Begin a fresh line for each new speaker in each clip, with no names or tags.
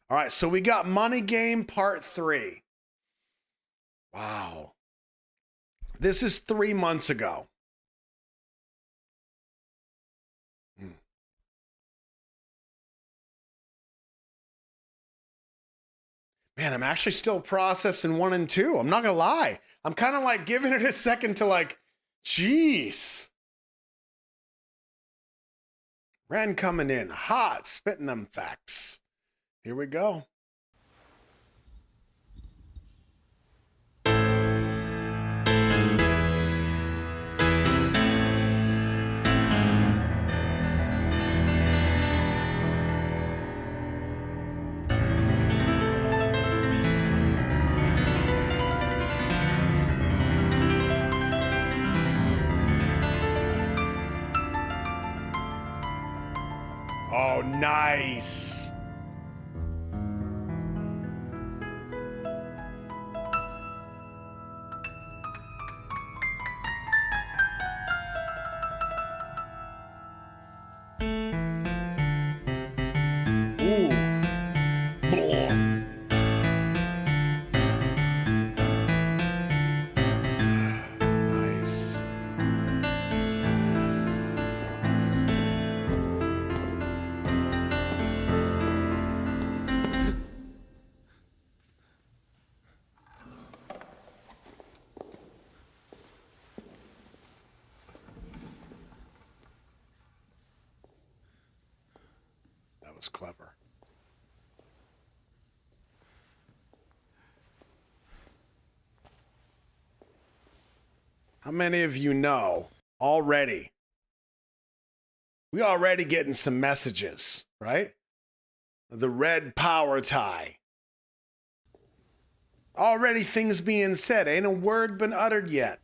All right, so we got Money Game Part 3. Wow. This is 3 months ago. Man, I'm actually still processing 1 and 2. I'm not going to lie. I'm kind of like giving it a second to like, jeez. Ren coming in hot, spitting them facts. Here we go. Oh, nice. Ooh. Blah. Nice. That was clever. How many of you know already? We already getting some messages, right? The red power tie. Already things being said. Ain't a word been uttered yet.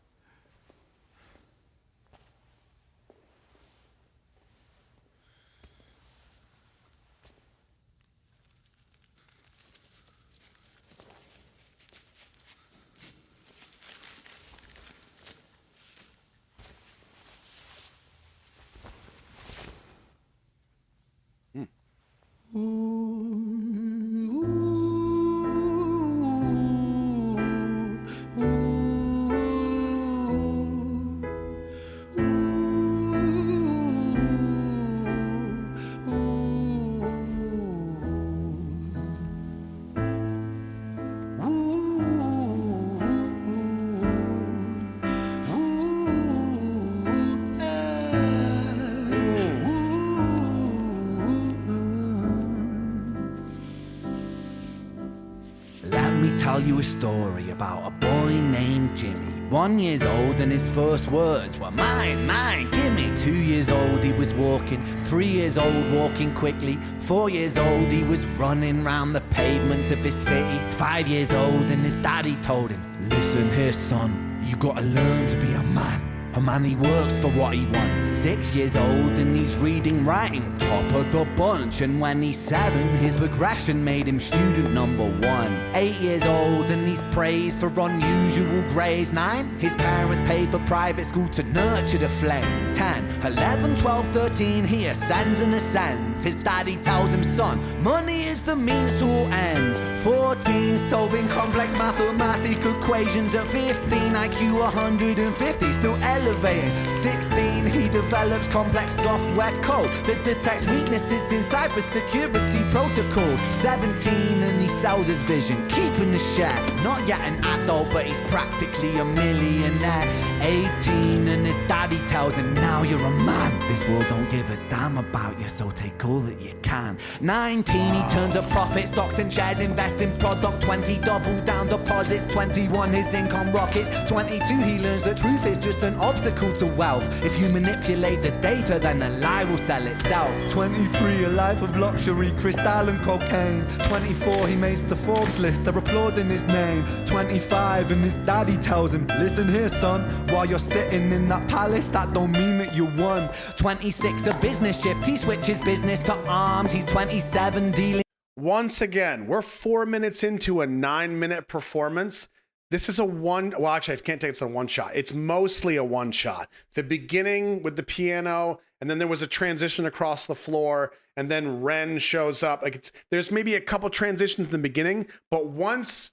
Tell you a story about a boy named Jimmy. 1 year old and his first words were mine, gimme. 2 years old he was walking, 3 years old walking quickly. 4 years old he was running round the pavements of his city. 5 years old and his daddy told him, listen here son, you gotta learn to be a man. A man, he works for what he wants. 6 years old and he's reading, writing, top of the bunch. And when he's 7, his progression made him student number 1. 8 years old and he's praised for unusual grades. 9, his parents paid for private school to nurture the flame. 10, 11, 12, 13, he ascends and ascends. His daddy tells him, son, money is the means to all ends. 14, solving complex mathematical equations. At 15, IQ 150, still elevating. 16, he develops complex software code that detects weaknesses in cybersecurity protocols. 17, and he sells his vision, keeping the share. Not yet an adult, but he's practically a millionaire. 18, and his daddy tells him, now you're a man. This world don't give a damn about you, so take all that you can. 19, he turns a profit, stocks and shares, invest in product. 20, double down deposits. 21, his income rockets. 22, he learns the truth is just an obstacle to wealth. If you manipulate the data, then the lie will sell itself. 23, a life of luxury, crystal and cocaine. 24, he makes the Forbes list, they're applauding his name. 25, and his daddy tells him, listen here son, while you're sitting in that palace, that don't mean that you won. 26, a business shift, he switches business to arms. He's 27, dealing.
Once again, we're 4 minutes into a 9-minute performance. This is a well, actually, I can't take this on one shot. It's mostly a one shot. The beginning with the piano and then there was a transition across the floor, and then Ren shows up. Like there's maybe a couple transitions in the beginning, but once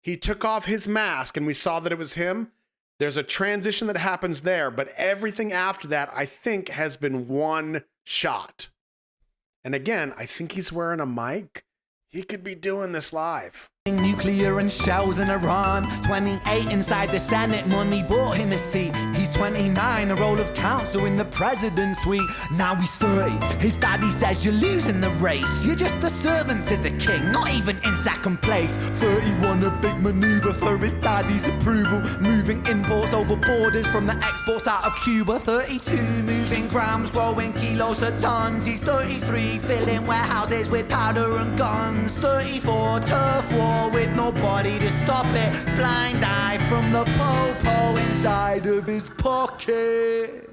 he took off his mask and we saw that it was him, there's a transition that happens there, but everything after that, I think, has been one shot. And again, I think he's wearing a mic. He could be doing this live.
Nuclear and shells in Iran. 28 inside the Senate, money bought him a seat. He's 29, a role of counsel in the president's suite. Now he's 30, his daddy says you're losing the race. You're just a servant to the king, not even in second place. 31, a big maneuver for his daddy's approval. Moving imports over borders from the exports out of Cuba. 32, moving grams, growing kilos to tons. He's 33, filling warehouses with powder and guns. 34, turf war with nobody to stop it. Blind eye from the po-po inside of his pocket.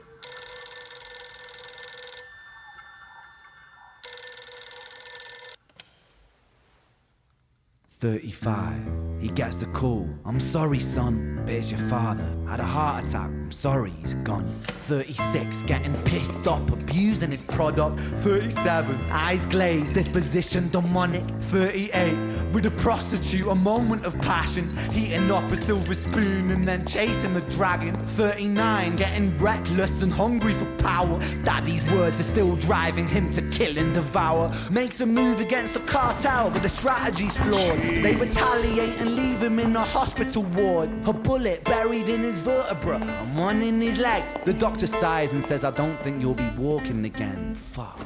"35, he gets a call. I'm sorry, son, but it's your father. Had a heart attack. I'm sorry, he's gone. 36, getting pissed off, abusing his product. 37, eyes glazed, disposition demonic. 38, with a prostitute, a moment of passion. Heating up a silver spoon and then chasing the dragon. 39, getting reckless and hungry for power. Daddy's words are still driving him to kill and devour. Makes a move against the cartel, but the strategy's flawed. They retaliate and leave him in a hospital ward. A bullet buried in his vertebra and one in his leg. The doctor sighs and says, I don't think you'll be walking again. Fuck.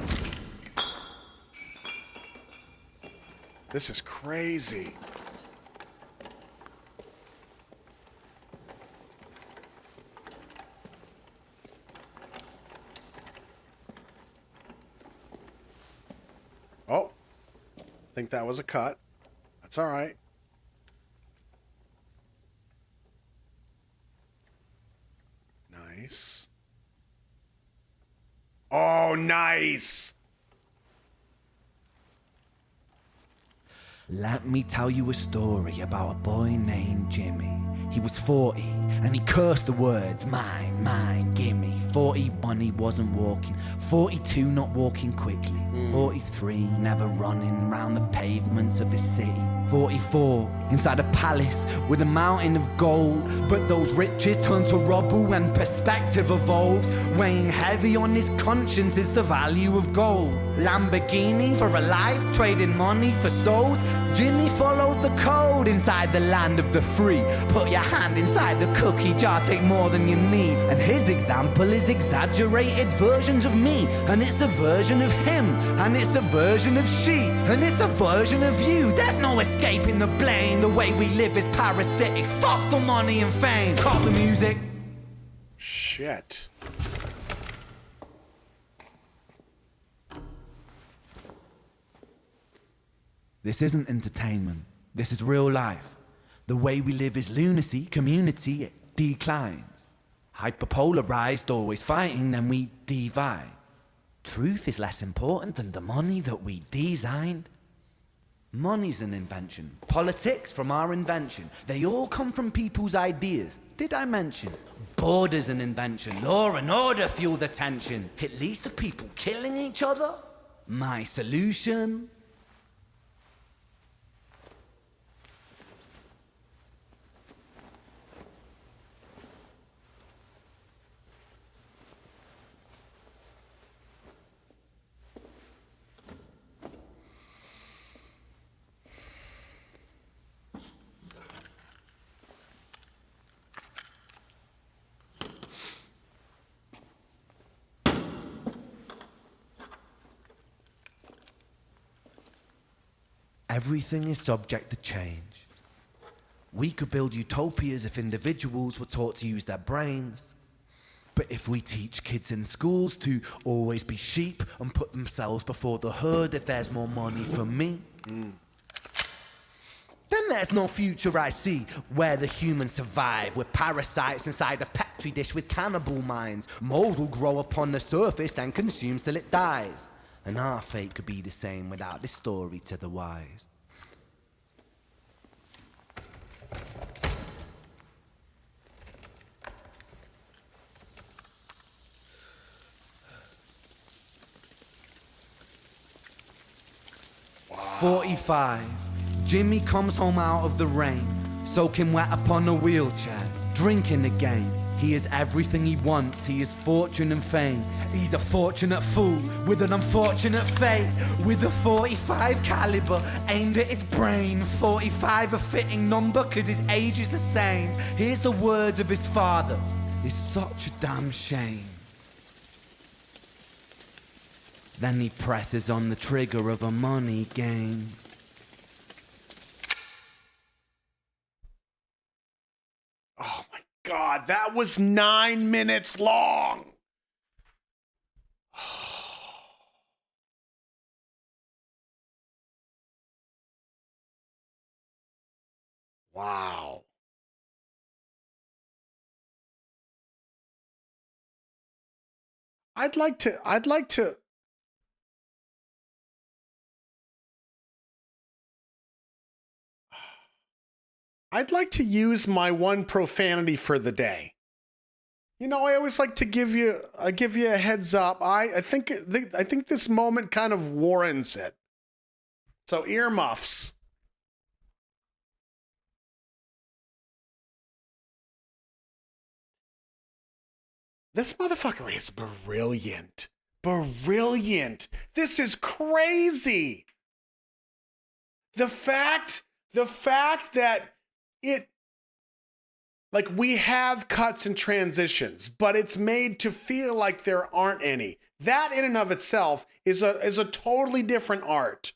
This is crazy. Oh, I think that was a cut. That's all right. Nice. Oh, nice.
Let me tell you a story about a boy named Jimmy. He was 40 and he cursed the words, mine, mine, gimme. 41, he wasn't walking. 42, not walking quickly. 43, never running round the pavements of his city. 44, inside a palace with a mountain of gold. But those riches turn to rubble when perspective evolves. Weighing heavy on his conscience is the value of gold. Lamborghini for a life, trading money for souls. Jimmy followed the code inside the land of the free. Put your hand inside the cookie jar, take more than you need. And his example is exaggerated versions of me. And it's a version of him. And it's a version of she. And it's a version of you. There's no escaping the blame. The way we live is parasitic. Fuck the money and fame. Call the music.
Shit.
This isn't entertainment. This is real life. The way we live is lunacy, community, it declines. Hyperpolarized, always fighting, then we divide. Truth is less important than the money that we designed. Money's an invention. Politics from our invention. They all come from people's ideas. Did I mention? Border's an invention. Law and order fuel the tension. It leads to people killing each other. My solution? Everything is subject to change. We could build utopias if individuals were taught to use their brains. But if we teach kids in schools to always be sheep and put themselves before the herd if there's more money for me, then there's no future I see where the humans survive. We're parasites inside a petri dish with cannibal minds. Mold will grow upon the surface then consumes till it dies. And our fate could be the same without this story to the wise. 45. Jimmy comes home out of the rain, soaking wet upon a wheelchair, drinking again. He is everything he wants, he is fortune and fame. He's a fortunate fool with an unfortunate fate. With a 45 caliber aimed at his brain. 45 a fitting number cause his age is the same. Here's the words of his father, it's such a damn shame. Then he presses on the trigger of a money game.
Oh my God, that was 9 minutes long. Wow. I'd like to use my one profanity for the day. You know, I always like to give you a heads up. I think this moment kind of warrants it. So earmuffs. This motherfucker is brilliant. Brilliant. This is crazy. The fact that it, like, we have cuts and transitions, but it's made to feel like there aren't any. That in and of itself is a totally different art.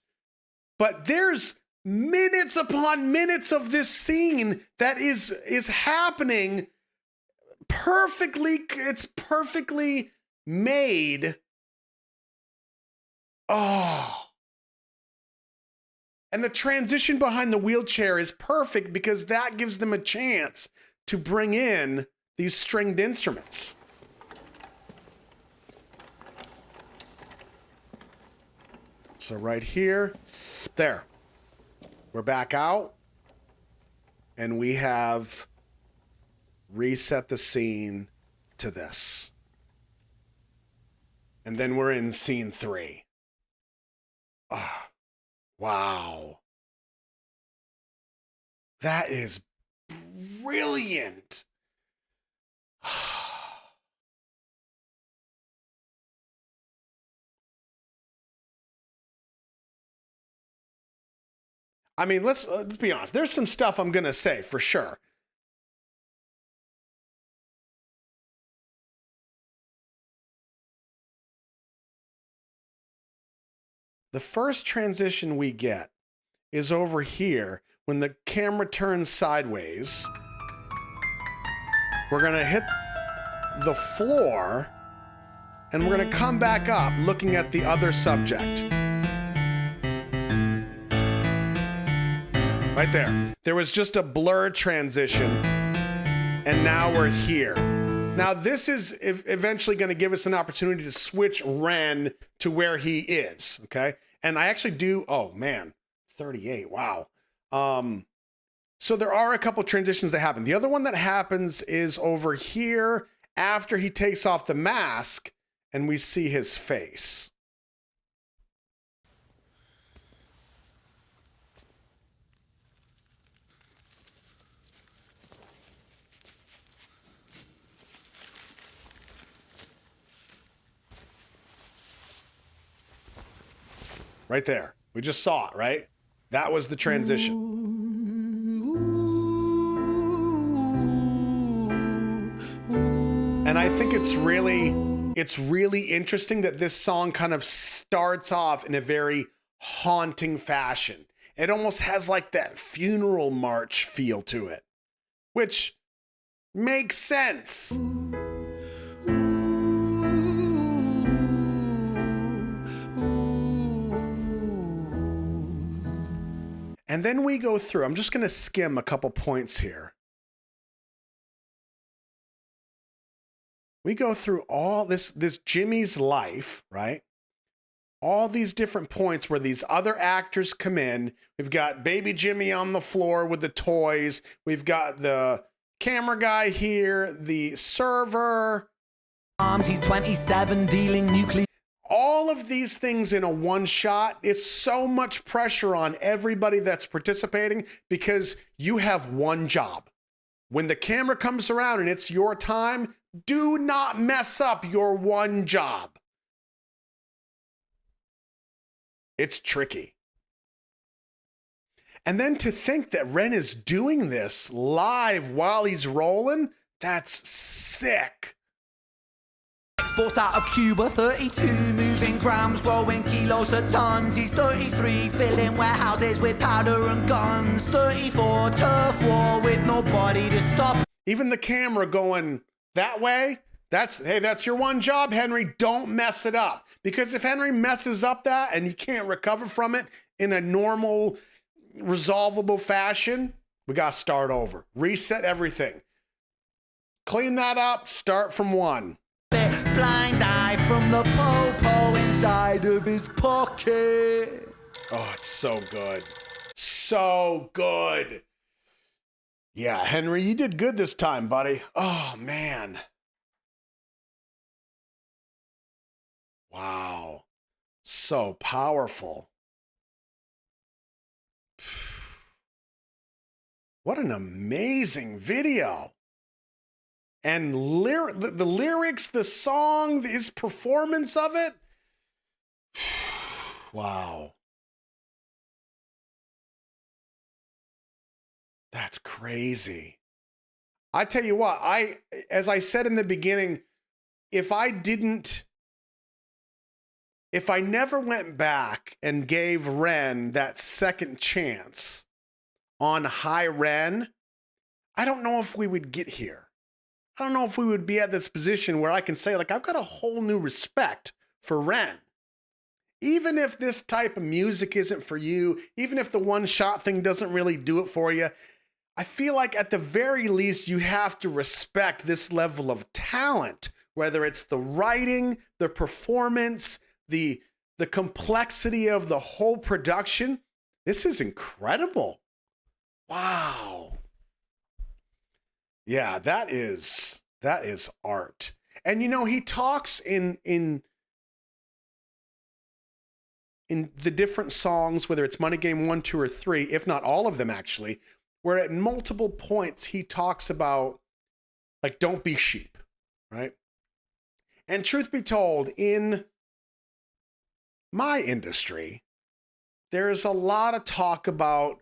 But there's minutes upon minutes of this scene that is happening perfectly. It's perfectly made. Oh. And the transition behind the wheelchair is perfect because that gives them a chance to bring in these stringed instruments. So right here, there, we're back out and we have reset the scene to this. And then we're in scene 3. Ah. Wow. That is brilliant. I mean, let's be honest. There's some stuff I'm going to say for sure. The first transition we get is over here when the camera turns sideways. We're going to hit the floor and we're going to come back up looking at the other subject. Right there. There was just a blur transition and now we're here. Now, this is eventually going to give us an opportunity to switch Ren to where he is, okay? And I actually do, oh man, 38, wow. So there are a couple transitions that happen. The other one that happens is over here after he takes off the mask and we see his face. Right there. We just saw it, right? That was the transition. And I think it's really interesting that this song kind of starts off in a very haunting fashion. It almost has like that funeral march feel to it, which makes sense. And then we go through, I'm just going to skim a couple points here. We go through all this Jimmy's life, right? All these different points where these other actors come in. We've got baby Jimmy on the floor with the toys. We've got the camera guy here, the server.
He's 27 dealing nuclear.
all of these things in a one shot is so much pressure on everybody that's participating because you have one job. When the camera comes around and it's your time, do not mess up your one job. It's tricky. And then to think that Ren is doing this live while he's rolling, that's sick.
Exports out of Cuba, 32 moving grams, growing kilos to tons. He's 33, filling warehouses with powder and guns. 34, turf war with nobody to stop.
Even the camera going that way, that's your one job, Henry. Don't mess it up. Because if Henry messes up that and he can't recover from it in a normal, resolvable fashion, we got to start over. Reset everything. Clean that up, start from one.
Blind eye from the po-po inside of his pocket.
Oh, it's so good. So good. Yeah, Henry, you did good this time, buddy. Oh, man. Wow. So powerful. What an amazing video. And the lyrics, the song, his performance of it. Wow. That's crazy. I tell you what, as I said in the beginning, if I never went back and gave Ren that second chance on High Ren, I don't know if we would get here. I don't know if we would be at this position where I can say, like, I've got a whole new respect for Ren. Even if this type of music isn't for you, even if the one shot thing doesn't really do it for you, I feel like at the very least you have to respect this level of talent, whether it's the writing, the performance, the complexity of the whole production. This is incredible. Wow. Yeah, that is art. And you know, he talks in the different songs, whether it's Money Game 1, 2, or 3, if not all of them actually, where at multiple points he talks about, like, don't be sheep, right? And truth be told, in my industry, there's a lot of talk about,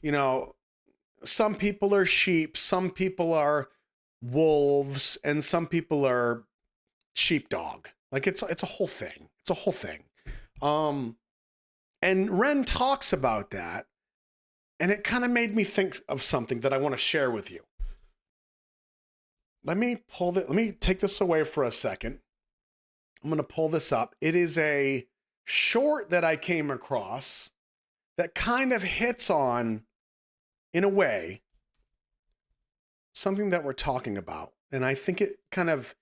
you know, some people are sheep, some people are wolves, and some people are sheepdog. Like, it's a whole thing. It's a whole thing. And Ren talks about that, and it kind of made me think of something that I want to share with you. Let me take this away for a second. I'm going to pull this up. It is a short that I came across that kind of hits on, in a way, something that we're talking about. And I think it kind of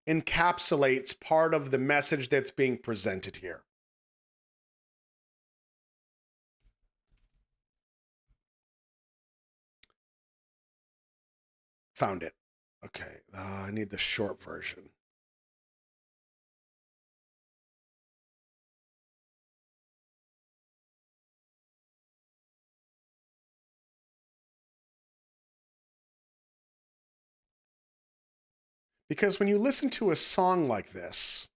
encapsulates part of the message that's being presented here. Found it. Okay, I need the short version. Because when you listen to a song like this,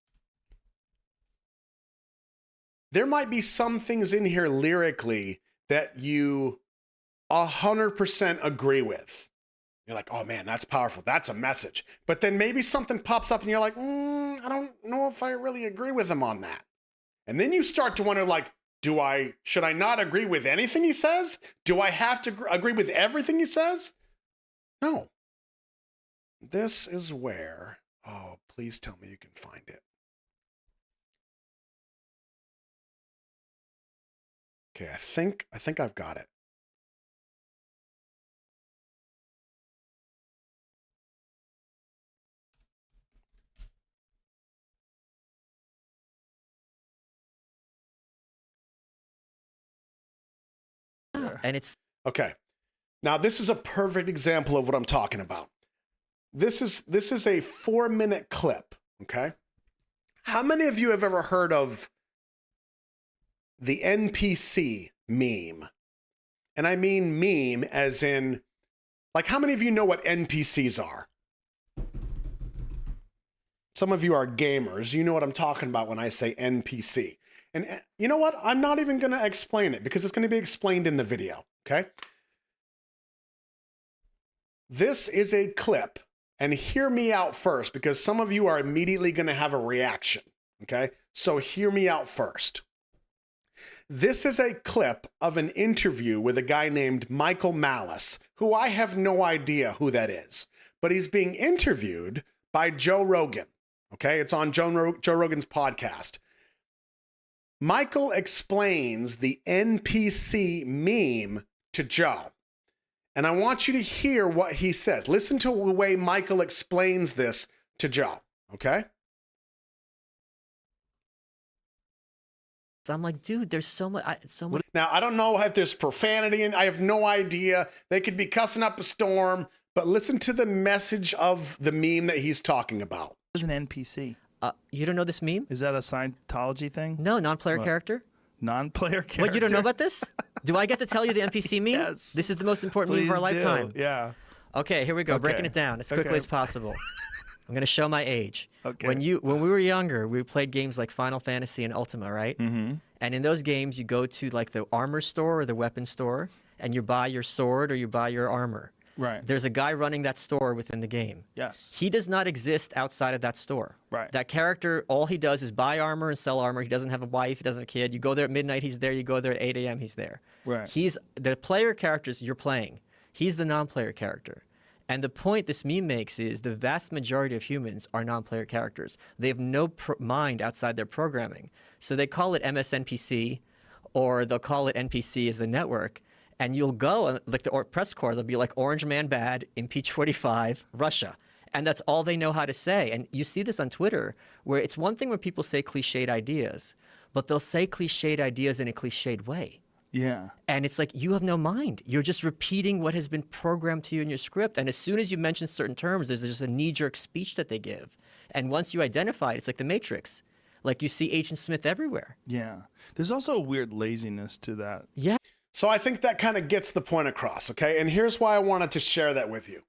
there might be some things in here lyrically that you 100% agree with. You're like, oh man, that's powerful. That's a message. But then maybe something pops up and you're like, I don't know if I really agree with him on that. And then you start to wonder, like, should I not agree with anything he says? Do I have to agree with everything he says? No. This is where, oh, please tell me you can find it. Okay, I think I've got it.
And it's
Okay. Now this is a perfect example of what I'm talking about. This is a 4-minute clip, okay? How many of you have ever heard of the NPC meme? And I mean meme as in, like, how many of you know what NPCs are? Some of you are gamers. You know what I'm talking about when I say NPC. And you know what? I'm not even going to explain it because it's going to be explained in the video, okay? This is a clip, and hear me out first because some of you are immediately going to have a reaction, okay? So hear me out first. This is a clip of an interview with a guy named Michael Malice, who I have no idea who that is, but he's being interviewed by Joe Rogan, okay? It's on Joe Rogan's podcast. Michael explains the NPC meme to Joe. And I want you to hear what he says. Listen to the way Michael explains this to Joe, okay?
So I'm like, dude, there's so much.
Now, I don't know if there's profanity, and I have no idea. They could be cussing up a storm, but listen to the message of the meme that he's talking about.
What is an NPC?
You don't know this meme?
Is that a Scientology thing?
No, non-player character.
Non-player character.
What, you don't know about this? Do I get to tell you the NPC meme?
Yes.
This is the most important meme of our lifetime.
Yeah.
Okay, here we go.
Okay.
Breaking it down as quickly as possible. I'm going to show my age.
Okay.
When we were younger, we played games like Final Fantasy and Ultima, right? Mm-hmm. And in those games, you go to like the armor store or the weapon store, and you buy your sword or you buy your armor.
Right.
There's a guy running that store within the game.
Yes.
He does not exist outside of that store.
Right.
That character, all he does is buy armor and sell armor. He doesn't have a wife. He doesn't have a kid. You go there at midnight, he's there. You go there at 8 a.m., he's there.
Right.
He's the player characters you're playing. He's the non-player character. And the point this meme makes is the vast majority of humans are non-player characters. They have no mind outside their programming. So they call it MSNPC, or they'll call it NPC as the network. And you'll go, like the press corps, they'll be like, Orange Man bad, impeach 45, Russia. And that's all they know how to say. And you see this on Twitter, where it's one thing when people say cliched ideas, but they'll say cliched ideas in a cliched way.
Yeah.
And it's like, you have no mind. You're just repeating what has been programmed to you in your script. And as soon as you mention certain terms, there's just a knee-jerk speech that they give. And once you identify it, it's like the Matrix. Like you see Agent Smith everywhere.
Yeah. There's also a weird laziness to that.
Yeah.
So I think that kind of gets the point across, okay? And here's why I wanted to share that with you.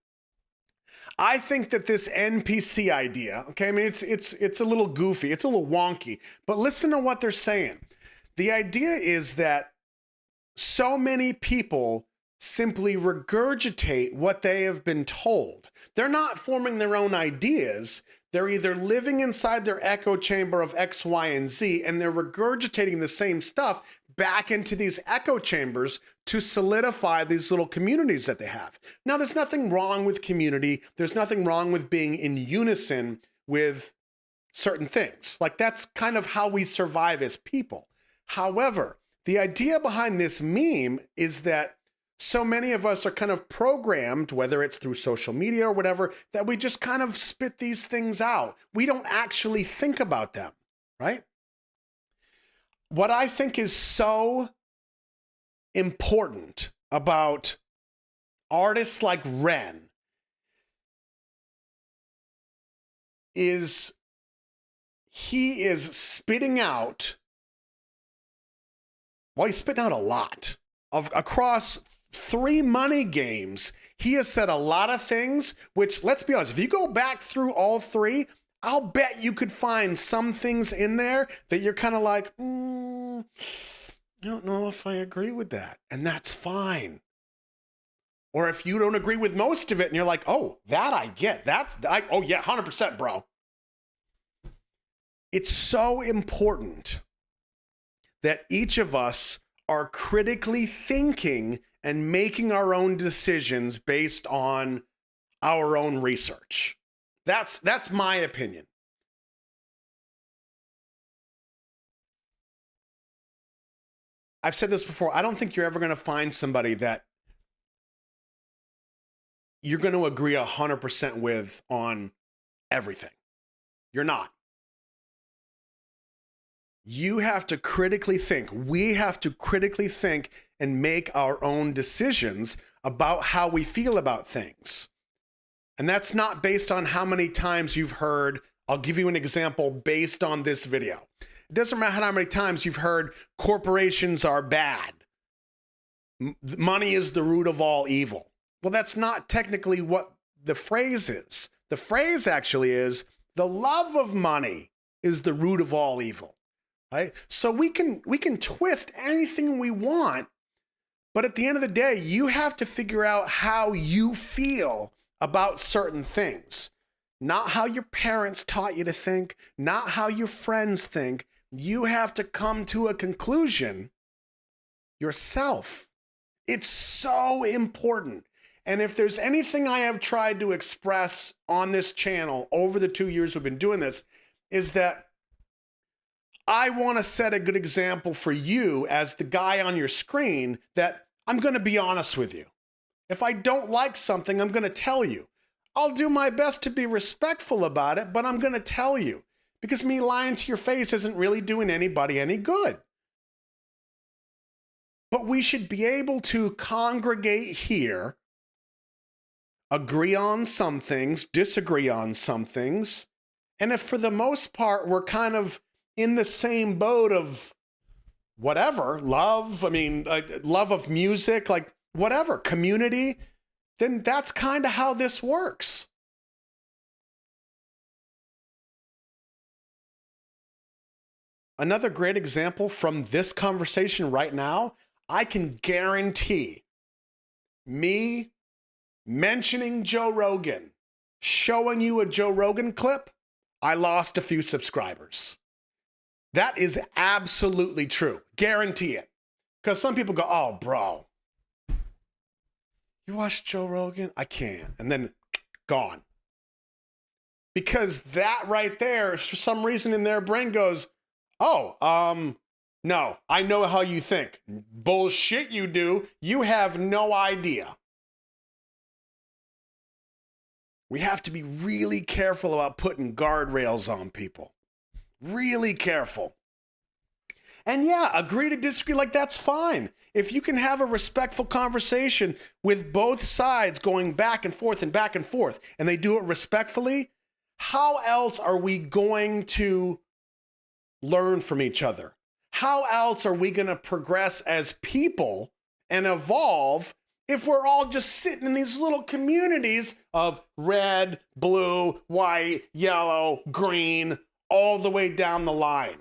I think that this NPC idea, okay, I mean, it's a little goofy, it's a little wonky, but listen to what they're saying. The idea is that so many people simply regurgitate what they have been told. They're not forming their own ideas. They're either living inside their echo chamber of X, Y, and Z, and they're regurgitating the same stuff back into these echo chambers to solidify these little communities that they have. Now, there's nothing wrong with community. There's nothing wrong with being in unison with certain things. Like, that's kind of how we survive as people. However, the idea behind this meme is that so many of us are kind of programmed, whether it's through social media or whatever, that we just kind of spit these things out. We don't actually think about them, right? What I think is so important about artists like Ren is he is spitting out, well, he's spitting out a lot of across 3 money games. He has said a lot of things, which, let's be honest, if you go back through all 3, I'll bet you could find some things in there that you're kind of like, I don't know if I agree with that. And that's fine. Or if you don't agree with most of it and you're like, oh, that I get. Oh yeah, 100%, bro. It's so important that each of us are critically thinking and making our own decisions based on our own research. That's my opinion. I've said this before. I don't think you're ever going to find somebody that you're going to agree 100% with on everything. You're not. You have to critically think. We have to critically think and make our own decisions about how we feel about things. And that's not based on how many times you've heard I'll give you an example based on this video. It doesn't matter how many times you've heard corporations are bad. Money is the root of all evil. Well, that's not technically what the phrase is. The phrase actually is the love of money is the root of all evil. Right? So we can twist anything we want, but at the end of the day, you have to figure out how you feel about certain things. Not how your parents taught you to think, not how your friends think. You have to come to a conclusion yourself. It's so important. And if there's anything I have tried to express on this channel over the 2 years we've been doing this, is that I want to set a good example for you as the guy on your screen that I'm going to be honest with you. If I don't like something, I'm going to tell you. I'll do my best to be respectful about it, but I'm going to tell you, because me lying to your face isn't really doing anybody any good. But we should be able to congregate here, agree on some things, disagree on some things, and if for the most part we're kind of in the same boat of whatever, love, love of music, like whatever, community, then that's kind of how this works. Another great example from this conversation right now, I can guarantee me mentioning Joe Rogan, showing you a Joe Rogan clip, I lost a few subscribers. That is absolutely true. Guarantee it. Because some people go, oh, bro, you watch Joe Rogan? I can't. And then gone. Because that right there, for some reason in their brain goes, oh, no, I know how you think. Bullshit you do. You have no idea. We have to be really careful about putting guardrails on people. Really careful. And yeah, agree to disagree, like that's fine. If you can have a respectful conversation with both sides going back and forth, and they do it respectfully, how else are we going to learn from each other? How else are we going to progress as people and evolve if we're all just sitting in these little communities of red, blue, white, yellow, green, all the way down the line?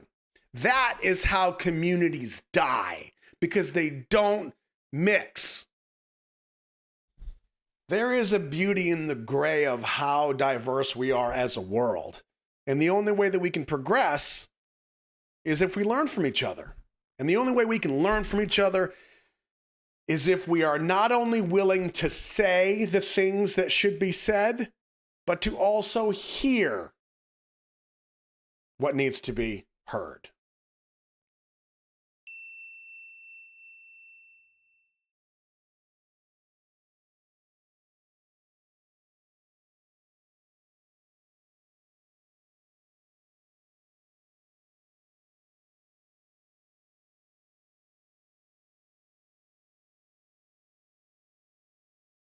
That is how communities die, because they don't mix. There is a beauty in the gray of how diverse we are as a world. And the only way that we can progress is if we learn from each other. And the only way we can learn from each other is if we are not only willing to say the things that should be said, but to also hear what needs to be heard.